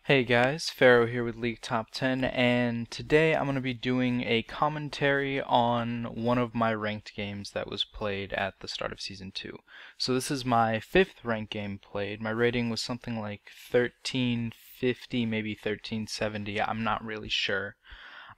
Hey guys, Faro here with League Top 10, and today I'm going to be doing a commentary on one of my ranked games that was played at the start of Season 2. So this is my 5th ranked game played. My rating was something like 1350, maybe 1370, I'm not really sure.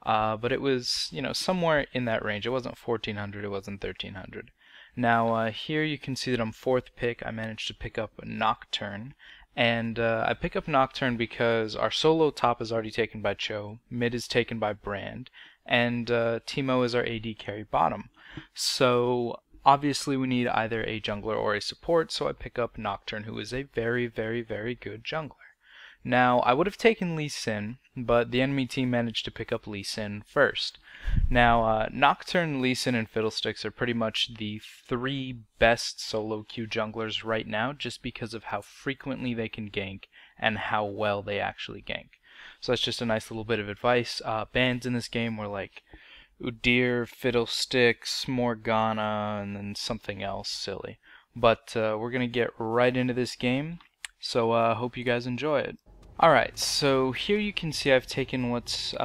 But it was, somewhere in that range. It wasn't 1400, it wasn't 1300. Now here you can see that I'm 4th pick. I managed to pick up Nocturne. And I pick up Nocturne because our solo top is already taken by Cho, mid is taken by Brand, and Teemo is our AD carry bottom. So obviously we need either a jungler or a support, so I pick up Nocturne, who is a very, very, very good jungler. Now, I would have taken Lee Sin, but the enemy team managed to pick up Lee Sin first. Now, Nocturne, Lee Sin, and Fiddlesticks are pretty much the 3 best solo queue junglers right now, just because of how frequently they can gank and how well they actually gank. So that's just a nice little bit of advice. Bans in this game were like Udyr, Fiddlesticks, Morgana, and then something else silly. But we're going to get right into this game, so hope you guys enjoy it. Alright, so here you can see I've taken what's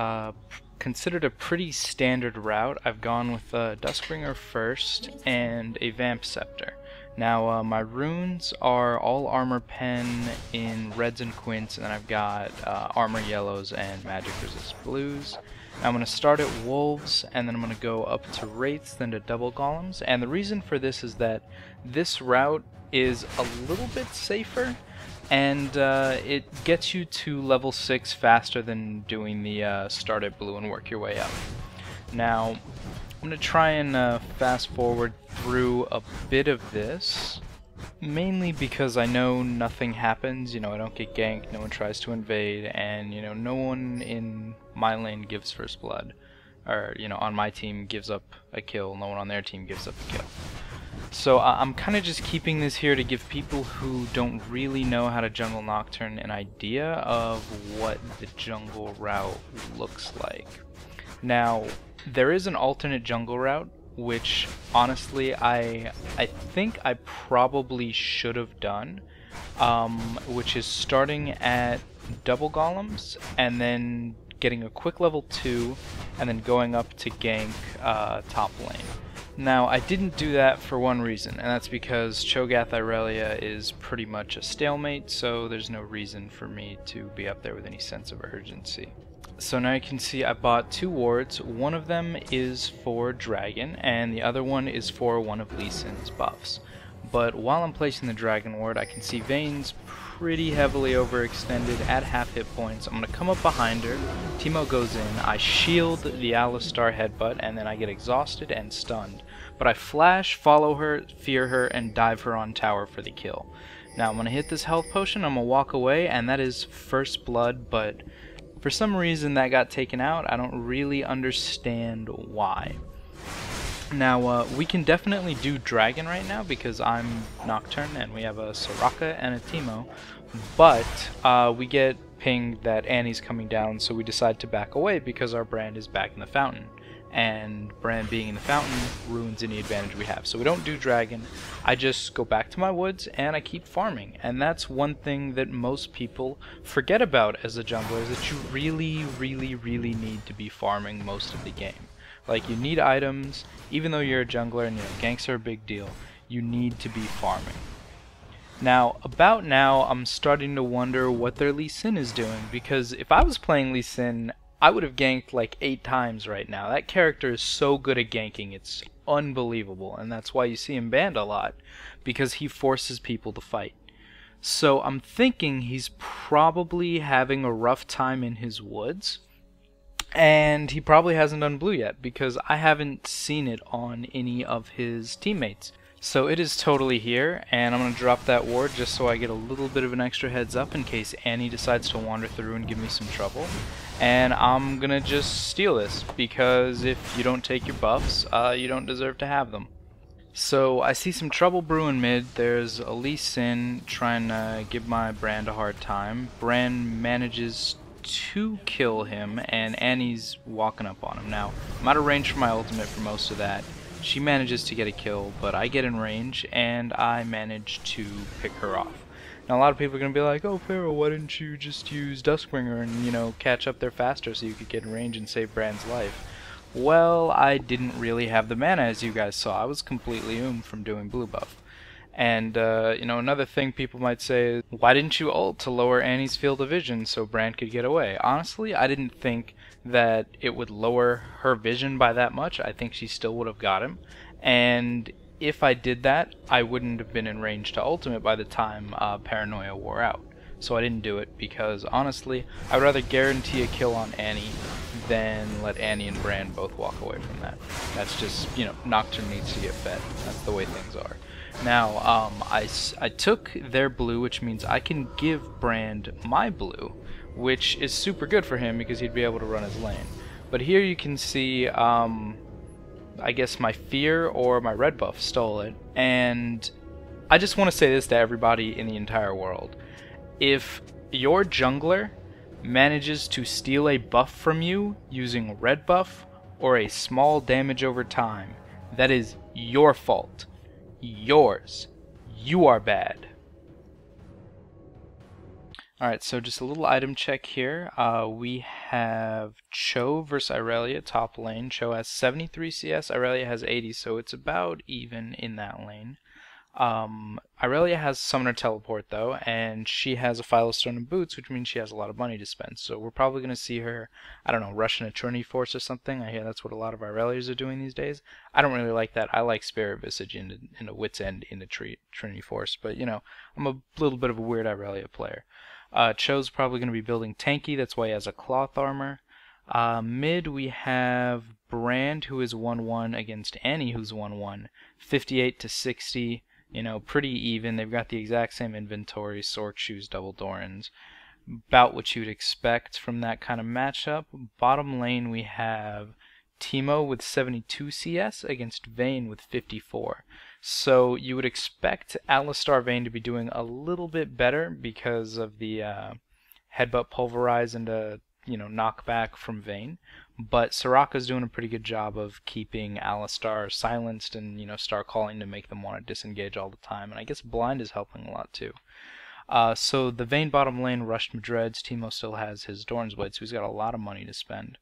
considered a pretty standard route. I've gone with Duskbringer first and a Vamp Scepter. Now my runes are all armor pen in reds and quints, and then I've got armor yellows and magic resist blues. Now I'm going to start at wolves, and then I'm going to go up to wraiths, then to double golems. And the reason for this is that this route is a little bit safer, and it gets you to level 6 faster than doing the start at blue and work your way up. Now, I'm going to try and fast forward through a bit of this, mainly because I know nothing happens. I don't get ganked, no one tries to invade, and no one in my lane gives first blood, or on my team gives up a kill, no one on their team gives up a kill. So I'm kind of just keeping this here to give people who don't really know how to jungle Nocturne an idea of what the jungle route looks like. Now, there is an alternate jungle route, which honestly I think I probably should have done, which is starting at double golems and then getting a quick level 2 and then going up to gank top lane. Now, I didn't do that for one reason, and that's because Cho'Gath Irelia is pretty much a stalemate, so there's no reason for me to be up there with any sense of urgency. So now you can see I bought 2 wards. One of them is for Dragon, and the other one is for one of Lee Sin's buffs. But while I'm placing the Dragon ward, I can see Vayne's pretty heavily overextended at half hit points. I'm going to come up behind her, Teemo goes in, I shield the Alistar headbutt, and then I get exhausted and stunned. But I flash, follow her, fear her, and dive her on tower for the kill. Now I'm going to hit this health potion, I'm going to walk away, and that is first blood, but for some reason that got taken out. I don't really understand why. Now, we can definitely do Dragon right now because I'm Nocturne and we have a Soraka and a Teemo, but we get pinged that Annie's coming down, so we decide to back away because our Brand is back in the fountain, and Brand being in the fountain ruins any advantage we have. So we don't do Dragon, I just go back to my woods and I keep farming, and that's one thing that most people forget about as a jungler, is that you really, really, really need to be farming most of the game. Like, you need items, even though you're a jungler and ganks are a big deal, you need to be farming. Now, about now, I'm starting to wonder what their Lee Sin is doing, because if I was playing Lee Sin, I would have ganked like 8 times right now. That character is so good at ganking, it's unbelievable, and that's why you see him banned a lot, because he forces people to fight. So I'm thinking he's probably having a rough time in his woods, and he probably hasn't done blue yet, because I haven't seen it on any of his teammates. So it is totally here, and I'm going to drop that ward just so I get a little bit of an extra heads up in case Annie decides to wander through and give me some trouble. And I'm going to just steal this, because if you don't take your buffs, you don't deserve to have them. So I see some trouble brewing mid. There's a Lee Sin trying to give my Brand a hard time. Brand manages to kill him, and Annie's walking up on him. Now, I'm out of range for my ultimate for most of that. She manages to get a kill, but I get in range, and I manage to pick her off. Now a lot of people are going to be like, oh Faro, why didn't you just use Duskbringer and, you know, catch up there faster so you could get in range and save Brand's life? Well, I didn't really have the mana, as you guys saw. I was completely from doing blue buff. And, you know, another thing people might say is, why didn't you ult to lower Annie's field of vision so Brand could get away? Honestly, I didn't think that it would lower her vision by that much. I think she still would have got him. And if I did that, I wouldn't have been in range to ultimate by the time Paranoia wore out. So I didn't do it because, honestly, I would rather guarantee a kill on Annie than let Annie and Brand both walk away from that. That's just, you know, Nocturne needs to get fed. That's the way things are. Now, I took their blue, which means I can give Brand my blue, which is super good for him because he'd be able to run his lane. But here you can see, I guess my fear or my red buff stole it, and I just want to say this to everybody in the entire world. If your jungler manages to steal a buff from you using red buff or a small damage over time, that is your fault. Yours. You are bad. Alright, so just a little item check here. We have Cho versus Irelia, top lane. Cho has 73 CS, Irelia has 80, so it's about even in that lane. Irelia has Summoner Teleport though, and she has a Philostone and Boots, which means she has a lot of money to spend. So we're probably going to see her, I don't know, rushing a Trinity Force or something. I hear that's what a lot of Irelias are doing these days. I don't really like that. I like Spirit Visage into Wit's End into Trinity Force, but you know, I'm a little bit of a weird Irelia player. Cho's probably going to be building tanky, that's why he has a cloth armor. Mid we have Brand, who is 1-1 against Annie, who's 1-1, 58 to 60. You know, pretty even. They've got the exact same inventory, sword shoes, double Dorans. About what you'd expect from that kind of matchup. Bottom lane we have Teemo with 72 CS against Vayne with 54. So you would expect Alistar Vayne to be doing a little bit better because of the headbutt pulverize and you know, knockback from Vayne. But Soraka's doing a pretty good job of keeping Alistar silenced and, you know, star calling to make them want to disengage all the time. And I guess Blind is helping a lot too. So the Vayne bottom lane rushed Madreds. Teemo still has his Doran's Blade, so he's got a lot of money to spend.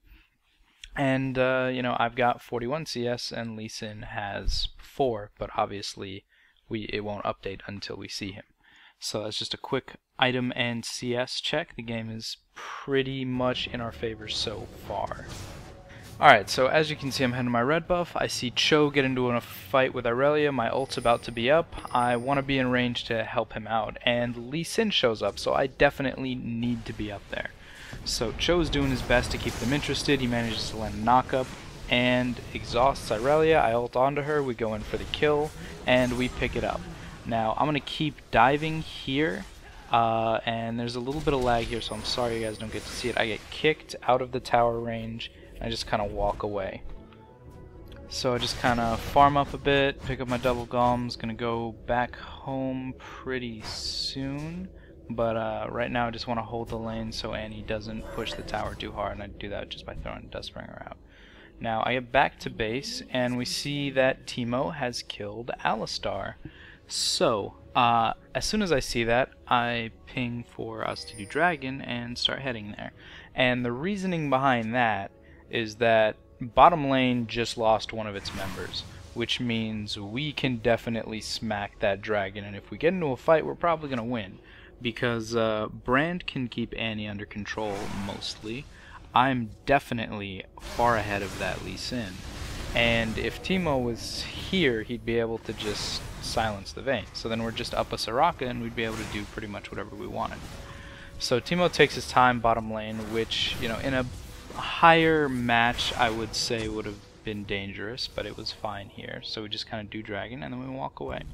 And, you know, I've got 41 CS and Lee Sin has 4, but obviously it won't update until we see him. So that's just a quick item and CS check. The game is pretty much in our favor so far. Alright, so as you can see, I'm heading to my red buff. I see Cho get into a fight with Irelia. My ult's about to be up. I want to be in range to help him out. And Lee Sin shows up, so I definitely need to be up there. So Cho's doing his best to keep them interested. He manages to land a knockup and exhausts Irelia. I ult onto her. We go in for the kill, and we pick it up. Now, I'm going to keep diving here, and there's a little bit of lag here, so I'm sorry you guys don't get to see it. I get kicked out of the tower range, and I just kind of walk away. So I just kind of farm up a bit, pick up my double golems, going to go back home pretty soon. But right now I just want to hold the lane so Annie doesn't push the tower too hard, and I do that just by throwing Duskbringer out. Now I get back to base, and we see that Teemo has killed Alistar. So, as soon as I see that, I ping for us to do Dragon and start heading there. And the reasoning behind that is that bottom lane just lost one of its members, which means we can definitely smack that Dragon, and if we get into a fight, we're probably going to win. Because Brand can keep Annie under control mostly. I'm definitely far ahead of that Lee Sin. And if Teemo was here, he'd be able to just silence the Vayne. So then we're just up a Soraka and we'd be able to do pretty much whatever we wanted. So Teemo takes his time bottom lane, which, you know, in a higher match I would say would have been dangerous, but it was fine here. So we just kind of do Dragon and then we walk away.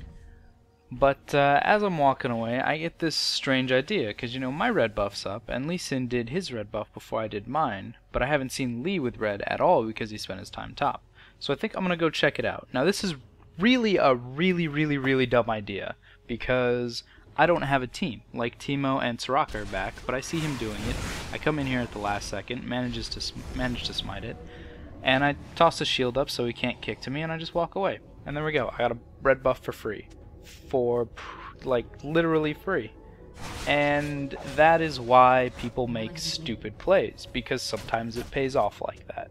But as I'm walking away, I get this strange idea, because, you know, my red buff's up, and Lee Sin did his red buff before I did mine, but I haven't seen Lee with red at all because he spent his time top. So I think I'm going to go check it out. Now this is really a really dumb idea, because I don't have a team. Like Teemo and Soraka are back, but I see him doing it. I come in here at the last second, manage to smite it, and I toss the shield up so he can't kick to me, and I just walk away. And there we go. I got a red buff for free. For, like, literally free. And that is why people make stupid plays, because sometimes it pays off like that.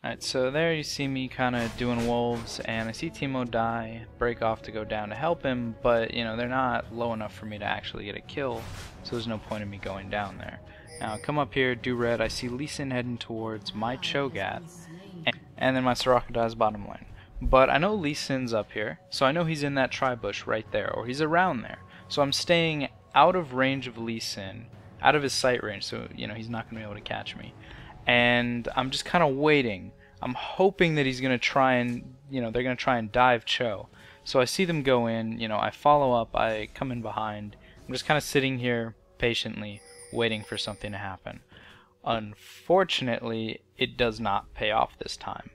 Alright, so there you see me kind of doing wolves, and I see Teemo die, break off to go down to help him, but you know, they're not low enough for me to actually get a kill, so there's no point in me going down there. Now I come up here, do red, I see Lee Sin heading towards my Cho'Gath, and then my Soraka dies bottom lane. But I know Lee Sin's up here, so I know he's in that tri-bush right there, or he's around there. So I'm staying out of range of Lee Sin, out of his sight range, so you know he's not going to be able to catch me. And I'm just kind of waiting. I'm hoping that he's going to try and, you know, they're going to try and dive Cho. So I see them go in, you know, I follow up, I come in behind. I'm just kind of sitting here patiently, waiting for something to happen. Unfortunately, it does not pay off this time.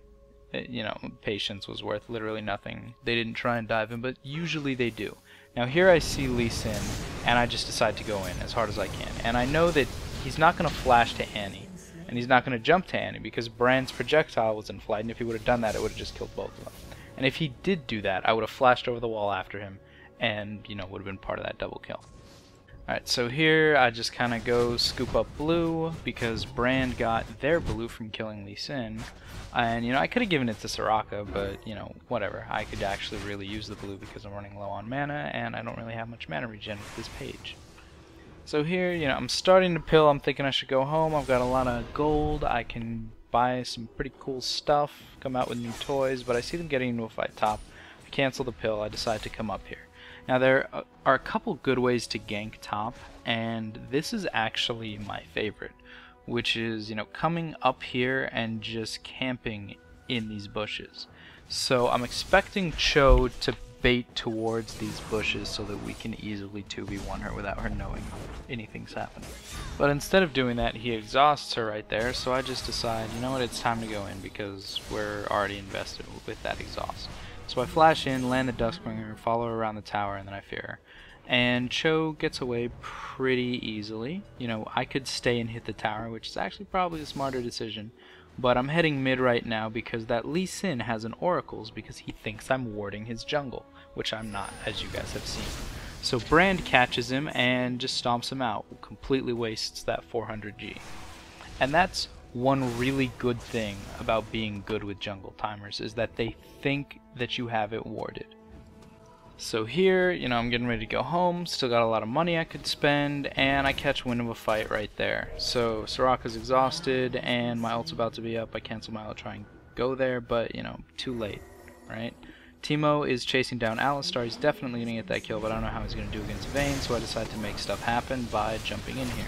You know, patience was worth literally nothing. They didn't try and dive him, but usually they do. Now here I see Lee Sin, and I just decide to go in as hard as I can. And I know that he's not going to flash to Annie, and he's not going to jump to Annie, because Brand's projectile was in flight, and if he would have done that, it would have just killed both of them. And if he did do that, I would have flashed over the wall after him, and, you know, would have been part of that double kill. Alright, so here I just kind of go scoop up blue, because Brand got their blue from killing Lee Sin. And, you know, I could have given it to Soraka, but, you know, whatever. I could actually really use the blue because I'm running low on mana, and I don't really have much mana regen with this page. So here, you know, I'm starting to pill. I'm thinking I should go home. I've got a lot of gold. I can buy some pretty cool stuff, come out with new toys, but I see them getting into a fight top. I cancel the pill. I decide to come up here. Now there are a couple good ways to gank top, and this is actually my favorite, which is, you know, coming up here and just camping in these bushes. So I'm expecting Cho to bait towards these bushes so that we can easily 2v1 her without her knowing anything's happening. But instead of doing that, he exhausts her right there, so I just decide, you know what, it's time to go in because we're already invested with that exhaust. So I flash in, land the Duskbringer, follow her around the tower, and then I fear her. And Cho gets away pretty easily. You know, I could stay and hit the tower, which is actually probably a smarter decision. But I'm heading mid right now because that Lee Sin has an Oracles because he thinks I'm warding his jungle, which I'm not, as you guys have seen. So Brand catches him and just stomps him out, completely wastes that 400G. And that's one really good thing about being good with jungle timers, is that they think that you have it warded. So here, you know, I'm getting ready to go home, still got a lot of money I could spend, and I catch wind of a fight right there. So Soraka's exhausted, and my ult's about to be up. I cancel my ult, try and go there, but, you know, too late, right? Teemo is chasing down Alistar. He's definitely going to get that kill, but I don't know how he's going to do against Vayne, so I decide to make stuff happen by jumping in here.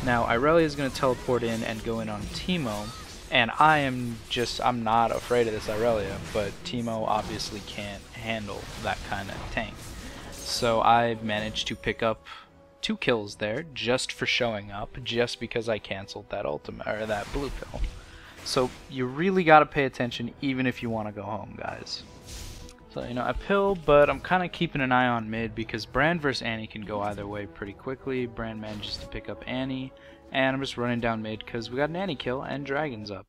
Now, Irelia is going to teleport in and go in on Teemo, and I'm not afraid of this Irelia, but Teemo obviously can't handle that kind of tank. So I managed to pick up 2 kills there just for showing up, just because I canceled that ultimate, or that blue pill. So you really got to pay attention even if you want to go home, guys. So, you know, I pill, but I'm kind of keeping an eye on mid because Brand versus Annie can go either way pretty quickly. Brand manages to pick up Annie, and I'm just running down mid because we got an Annie kill and Dragon's up.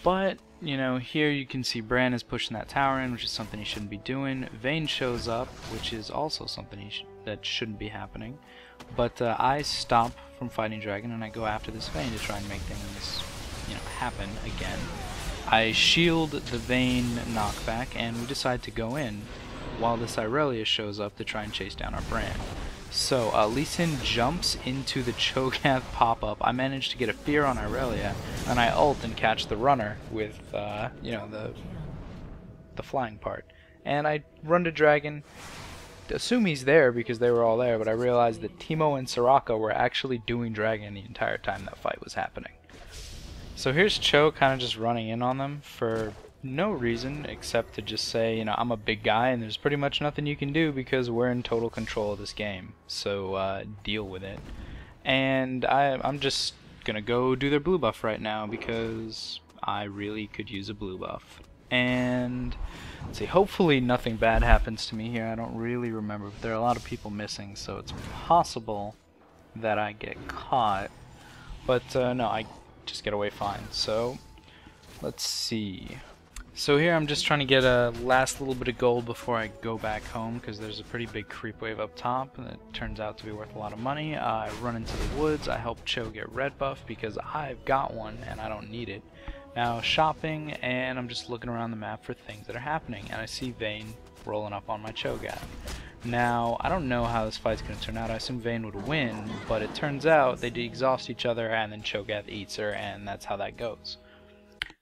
But, you know, here you can see Brand is pushing that tower in, which is something he shouldn't be doing. Vayne shows up, which is also something that shouldn't be happening. But I stop from fighting Dragon and I go after this Vayne to try and make things, you know, happen again. I shield the Vayne knockback and we decide to go in while this Irelia shows up to try and chase down our Brand. So Lee Sin jumps into the Cho'Gath pop-up. I managed to get a fear on Irelia, and I ult and catch the runner with, you know, the flying part. And I run to Dragon, assume he's there because they were all there, but I realized that Teemo and Soraka were actually doing Dragon the entire time that fight was happening. So here's Cho kind of just running in on them for no reason except to just say, you know, I'm a big guy and there's pretty much nothing you can do because we're in total control of this game. So deal with it. And I'm just gonna go do their blue buff right now because I really could use a blue buff. And let's see, hopefully nothing bad happens to me here. I don't really remember, but there are a lot of people missing, so it's possible that I get caught. But no, I just get away fine. So let's see. So here I'm just trying to get a last little bit of gold before I go back home, because there's a pretty big creep wave up top and it turns out to be worth a lot of money. I run into the woods, I help Cho get red buff because I've got one and I don't need it. Now shopping, and I'm just looking around the map for things that are happening, and I see Vayne rolling up on my Cho'Gath. Now I don't know how this fight's going to turn out. I assume Vayne would win, but it turns out they exhaust each other and then Cho'Gath eats her, and that's how that goes.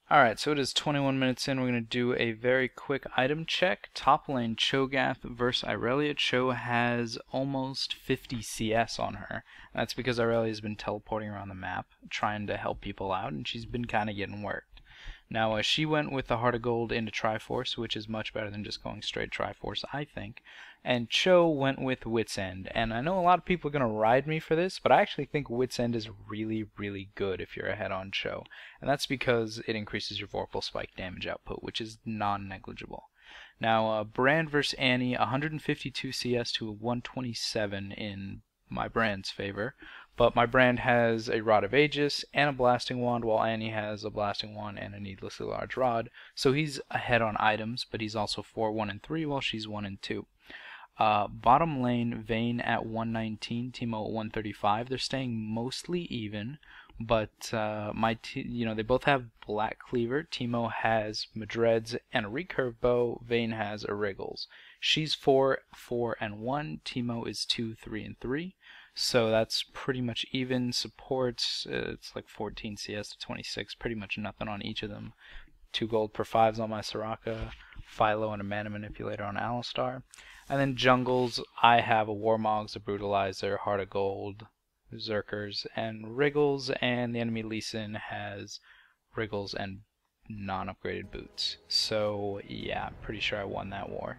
Alright, so it is 21 minutes in. We're going to do a very quick item check. Top lane Cho'Gath versus Irelia. Cho has almost 50 CS on her. That's because Irelia's been teleporting around the map, trying to help people out, and she's been kind of getting worked. Now, she went with the Heart of Gold into Triforce, which is much better than just going straight Triforce, I think. And Cho went with Wit's End. And I know a lot of people are going to ride me for this, but I actually think Wit's End is really, really good if you're ahead on Cho. And that's because it increases your Vorpal Spike damage output, which is non-negligible. Now, Brand vs. Annie, 152 CS to 127 in my Brand's favor. But my Brand has a Rod of Aegis and a Blasting Wand, while Annie has a Blasting Wand and a Needlessly Large Rod. So he's ahead on items, but he's also 4, 1, and 3, while she's 1 and 2. Bottom lane, Vayne at 119, Teemo at 135. They're staying mostly even, but they both have Black Cleaver. Teemo has Madreds and a recurve bow. Vayne has a Wriggles. She's 4, 4, and 1. Teemo is 2, 3, and 3. So that's pretty much even. Supports, it's like 14 CS to 26, pretty much nothing on each of them. 2 gold per 5s on my Soraka, Philo and a Mana Manipulator on Alistar. And then jungles, I have a Warmogs, a Brutalizer, Heart of Gold, Zerkers, and Wriggles, and the enemy Lee Sin has Wriggles and non-upgraded boots. So yeah, I'm pretty sure I won that war.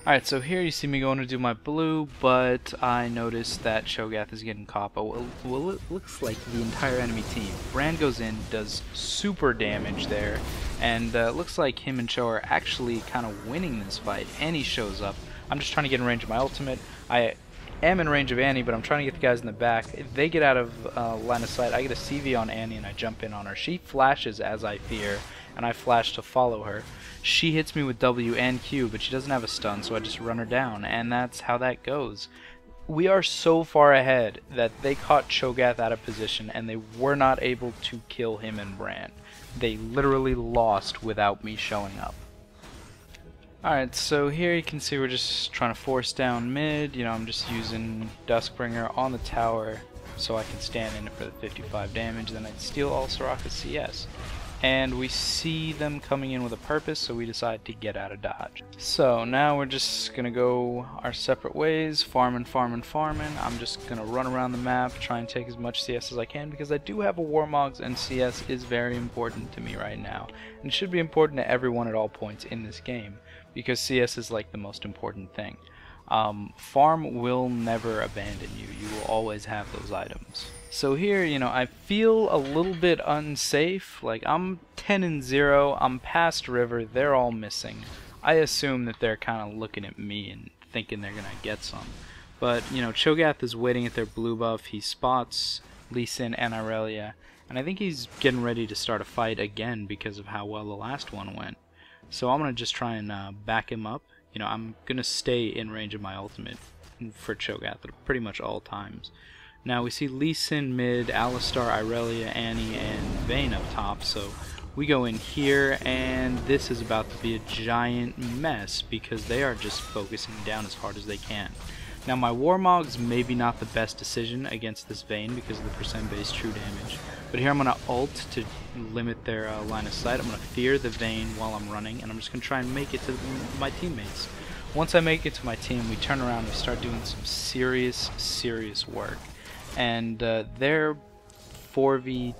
Alright, so here you see me going to do my blue, but I noticed that Cho'Gath is getting caught by well, it looks like the entire enemy team. Brand goes in, does super damage there, and it looks like him and Cho are actually kind of winning this fight. Annie shows up. I'm just trying to get in range of my ultimate. I am in range of Annie, but I'm trying to get the guys in the back. If they get out of line of sight, I get a CV on Annie and I jump in on her. She flashes as I fear, and I flash to follow her. She hits me with W and Q, but she doesn't have a stun, so I just run her down, and that's how that goes. We are so far ahead that they caught Cho'Gath out of position, and they were not able to kill him and Brand. They literally lost without me showing up. Alright, so here you can see we're just trying to force down mid. You know, I'm just using Duskbringer on the tower so I can stand in it for the 55 damage, then I'd steal all Soraka's CS. And we see them coming in with a purpose, so we decide to get out of dodge. So now we're just gonna go our separate ways, farming. I'm just gonna run around the map, try and take as much CS as I can, because I do have a Warmogs, and CS is very important to me right now. And it should be important to everyone at all points in this game, because CS is like the most important thing. Farm will never abandon you. You will always have those items. So here, you know, I feel a little bit unsafe. Like, I'm 10 and 0, I'm past river, they're all missing. I assume that they're kind of looking at me and thinking they're gonna get some. But, you know, Cho'Gath is waiting at their blue buff. He spots Lee Sin and Irelia, and I think he's getting ready to start a fight again because of how well the last one went. So I'm gonna just try and back him up. You know, I'm gonna stay in range of my ultimate for Cho'Gath at pretty much all times. Now we see Lee Sin mid, Alistar, Irelia, Annie, and Vayne up top, so we go in here, and this is about to be a giant mess because they are just focusing down as hard as they can. Now my Warmogs maybe not the best decision against this Vayne because of the percent-based true damage, but here I'm going to ult to limit their line of sight. I'm going to fear the Vayne while I'm running, and I'm just going to try and make it to my teammates. Once I make it to my team, we turn around and we start doing some serious work. And they're 4v2ing,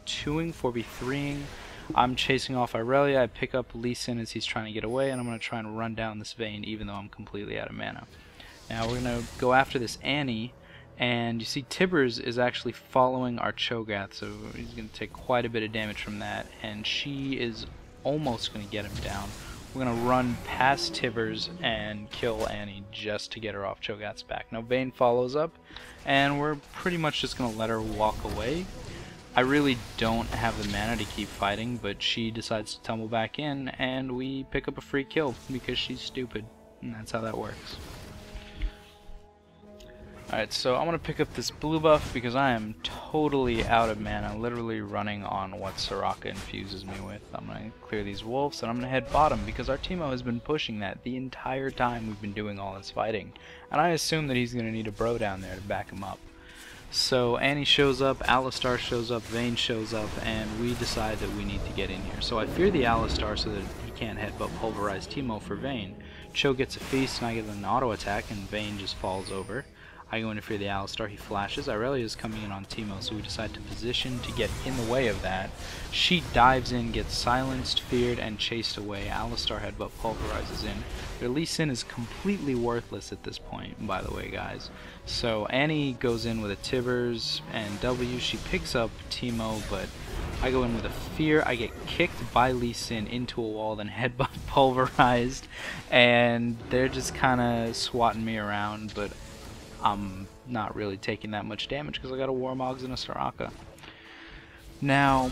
4v3ing. I'm chasing off Irelia. I pick up Lee Sin as he's trying to get away, and I'm going to try and run down this Vayne even though I'm completely out of mana. Now we're going to go after this Annie, and you see Tibbers is actually following our Cho'Gath, so he's going to take quite a bit of damage from that, and she is almost going to get him down. We're going to run past Tibbers and kill Annie just to get her off Cho'Gath's back. Now Vayne follows up, and we're pretty much just going to let her walk away. I really don't have the mana to keep fighting, but she decides to tumble back in, and we pick up a free kill because she's stupid, and that's how that works. Alright, so I'm going to pick up this blue buff because I am totally out of mana, literally running on what Soraka infuses me with. I'm going to clear these wolves, and I'm going to head bottom because our Teemo has been pushing that the entire time we've been doing all this fighting. And I assume that he's going to need a bro down there to back him up. So Annie shows up, Alistar shows up, Vayne shows up, and we decide that we need to get in here. So I fear the Alistar so that he can't headbutt pulverize Teemo for Vayne. Cho gets a feast and I get an auto attack and Vayne just falls over. I go in to fear the Alistar, he flashes. Irelia is coming in on Teemo, so we decide to position to get in the way of that. She dives in, gets silenced, feared, and chased away. Alistar headbutt pulverizes in. Their Lee Sin is completely worthless at this point, by the way, guys. So Annie goes in with a Tibbers and W. She picks up Teemo, but I go in with a fear. I get kicked by Lee Sin into a wall, then headbutt pulverized, and they're just kind of swatting me around, but I'm not really taking that much damage because I got a Warmogs and a Soraka. Now,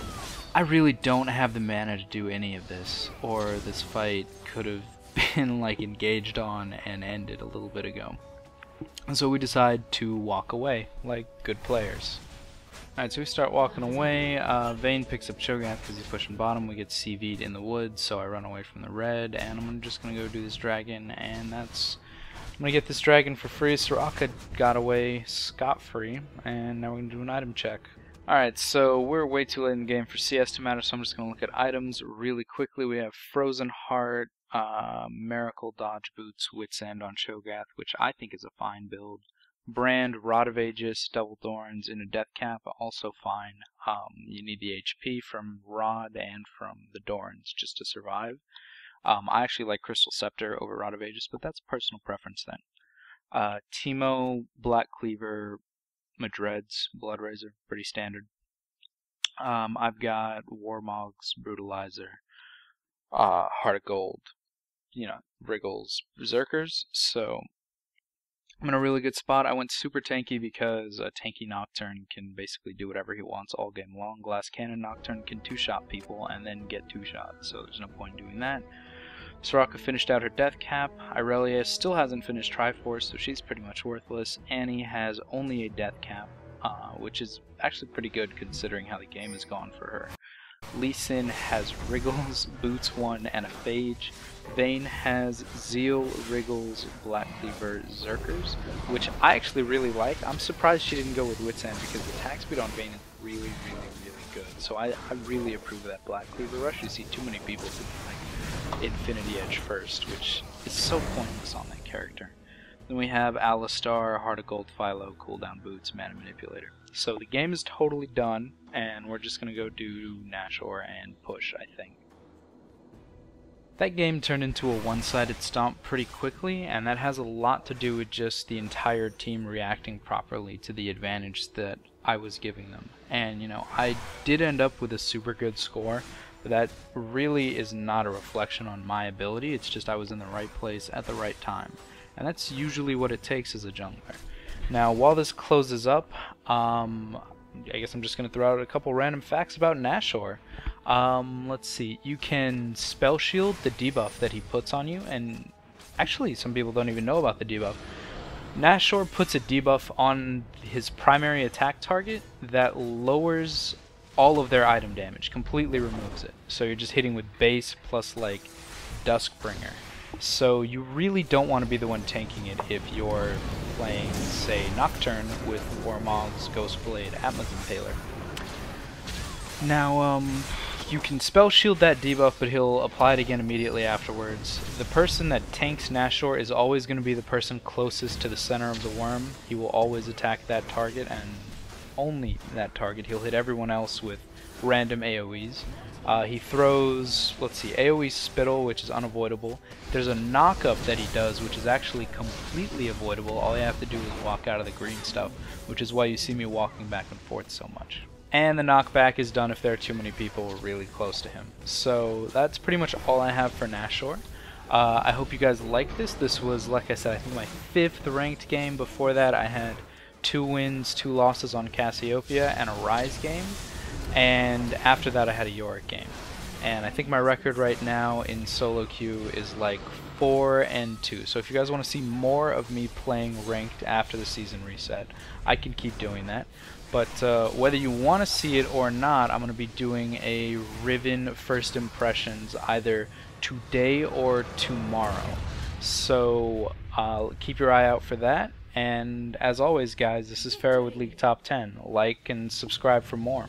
I really don't have the mana to do any of this, or this fight could have been like engaged on and ended a little bit ago. And so we decide to walk away like good players. Alright, so we start walking away. Vayne picks up Cho'Gath because he's pushing bottom. We get CV'd in the woods, so I run away from the red, and I'm just going to go do this dragon, and that's... I'm going to get this dragon for free. Soraka got away scot-free, and now we're going to do an item check. Alright, so we're way too late in the game for CS to matter, so I'm just going to look at items really quickly. We have Frozen Heart, Miracle Dodge Boots, Wit's End on Cho'Gath, which I think is a fine build. Brand, Rod of Aegis, Double Thorns in a Death Cap, also fine. You need the HP from Rod and from the Dorns just to survive. I actually like Crystal Scepter over Rod of Aegis, but that's personal preference then. Teemo, Black Cleaver, Madred's, Blood Razor, pretty standard. I've got Warmogs, Brutalizer, Heart of Gold, you know, Wriggles, Berserkers, so I'm in a really good spot. I went super tanky because a tanky Nocturne can basically do whatever he wants all game long. Glass Cannon Nocturne can two-shot people and then get two-shot, so there's no point in doing that. Soraka finished out her death cap. Irelia still hasn't finished Triforce, so she's pretty much worthless. Annie has only a death cap, which is actually pretty good considering how the game has gone for her. Lee Sin has Wriggles, Boots 1, and a Phage. Vayne has Zeal, Wriggles, Black Cleaver, Zerkers, which I actually really like. I'm surprised she didn't go with Wit's End because the attack speed on Vayne is really good. So I really approve of that Black Cleaver rush. You see too many people doing like Infinity Edge first, which is so pointless on that character. Then we have Alistar, Heart of Gold, Philo, Cooldown Boots, Mana Manipulator. So the game is totally done, and we're just going to go do Nashor and push, I think. That game turned into a one-sided stomp pretty quickly, and that has a lot to do with just the entire team reacting properly to the advantage that I was giving them. And, you know, I did end up with a super good score, but that really is not a reflection on my ability. It's just I was in the right place at the right time. And that's usually what it takes as a jungler. Now, while this closes up, I guess I'm just going to throw out a couple random facts about Nashor. Let's see. You can spell shield the debuff that he puts on you, and actually some people don't even know about the debuff. Nashor puts a debuff on his primary attack target that lowers all of their item damage, completely removes it. So you're just hitting with base plus like Duskbringer. So you really don't want to be the one tanking it if you're playing, say, Nocturne with Warmogs, Ghostblade, Atlas Impaler. Now, you can spell shield that debuff, but he'll apply it again immediately afterwards. The person that tanks Nashor is always going to be the person closest to the center of the worm. He will always attack that target, and only that target. He'll hit everyone else with random AoEs. He throws, let's see, AoE Spittle, which is unavoidable. There's a knock-up that he does, which is actually completely avoidable. All you have to do is walk out of the green stuff, which is why you see me walking back and forth so much. And the knockback is done if there are too many people really close to him. So that's pretty much all I have for Nashor. I hope you guys like this. This was, like I said, I think my 5th ranked game. Before that, I had 2 wins, 2 losses on Cassiopeia, and a Rise game. and after that I had a Yorick game. And I think my record right now in solo queue is like 4-2. So if you guys want to see more of me playing ranked after the season reset, I can keep doing that. But whether you want to see it or not, I'm going to be doing a Riven first impressions either today or tomorrow. So keep your eye out for that. And as always, guys, this is Faro with League Top 10. Like and subscribe for more.